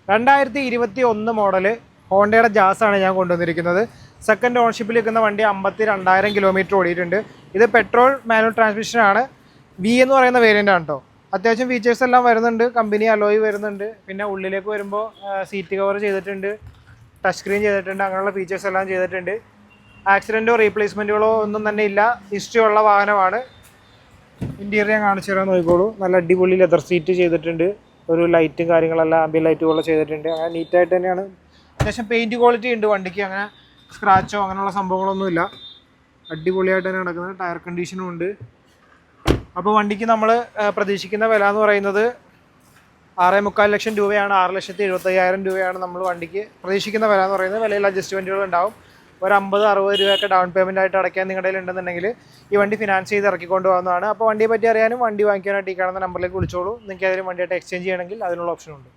2021 model ഹോണ്ടയുടെ ജാസാണ് ഞാൻ കൊണ്ടുവന്നിരിക്കുന്നത്. സെക്കൻഡ് ഓൺഷിപ്പിൽ നിൽക്കുന്ന വണ്ടി 52,000 കിലോമീറ്റർ ഓടിയിട്ടുണ്ട്. ഇത് പെട്രോൾ മാനുവൽ ട്രാൻസ്മിഷനാണ്. വി എന്ന് പറയുന്ന വേരിയൻ്റ് ആണ് കേട്ടോ. അത്യാവശ്യം ഫീച്ചേഴ്സ് എല്ലാം വരുന്നുണ്ട്. കമ്പനി അലോയ് വരുന്നുണ്ട്. പിന്നെ ഉള്ളിലേക്ക് വരുമ്പോൾ സീറ്റ് കവർ ചെയ്തിട്ടുണ്ട്, ടച്ച് സ്ക്രീൻ ചെയ്തിട്ടുണ്ട്, അങ്ങനെയുള്ള ഫീച്ചേഴ്സ് എല്ലാം ചെയ്തിട്ടുണ്ട്. ആക്സിഡൻറ്റോ റീപ്ലേസ്മെൻറ്റുകളോ ഒന്നും തന്നെ ഇല്ല. ഹിസ്റ്ററി ഉള്ള വാഹനമാണ്. ഇൻറ്റീരിയർ ഞാൻ കാണിച്ചു തരാൻ നോക്കിക്കോളൂ. നല്ല അടിപൊളി ലെതർ സീറ്റ് ചെയ്തിട്ടുണ്ട്. ഒരു ലൈറ്റും കാര്യങ്ങളെല്ലാം ആംബിയൻ ലൈറ്റുകളോ ചെയ്തിട്ടുണ്ട്. അങ്ങനെ നീറ്റായിട്ട് തന്നെയാണ്. അത്യാവശ്യം പെയിൻറ്റ് ക്വാളിറ്റി ഉണ്ട് വണ്ടിക്ക്. അങ്ങനെ സ്ക്രാച്ചോ അങ്ങനെയുള്ള സംഭവങ്ങളൊന്നുമില്ല. അടിപൊളിയായിട്ട് തന്നെ നടക്കുന്നത്. ടയർ കണ്ടീഷനും ഉണ്ട്. അപ്പോൾ വണ്ടിക്ക് നമ്മൾ പ്രതീക്ഷിക്കുന്ന വില എന്ന് പറയുന്നത് 6.25 ലക്ഷം രൂപയാണ്. 6,75,000 രൂപയാണ് നമ്മൾ വണ്ടിക്ക് പ്രതീക്ഷിക്കുന്ന വില എന്ന് പറയുന്നത്. വിലയിൽ അഡ്ജസ്റ്റ്മെൻറ്റുകൾ ഉണ്ടാവും. ഒരു 50-60 രൂപയൊക്കെ ഡൗൺ പേയ്മെൻ്റ് ആയിട്ട് അടയ്ക്കാൻ നിങ്ങളുടെ കയ്യിൽ ഉണ്ടെന്നുണ്ടെങ്കിൽ ഈ വണ്ടി ഫിനാൻസ് ചെയ്ത് ഇറക്കിക്കൊണ്ട് പോകുന്നതാണ്. അപ്പോൾ വണ്ടിയെ പറ്റി അറിയാനും വണ്ടി വാങ്ങിക്കാനായിട്ട് ഈ കാണുന്ന നമ്പറിലേക്ക് വിളിച്ചോളൂ. നിങ്ങൾക്ക് ഏതെങ്കിലും വണ്ടിയായിട്ട് എക്സ്ചേഞ്ച് ചെയ്യണമെങ്കിൽ അതിനുള്ള ഓപ്ഷനുണ്ട്.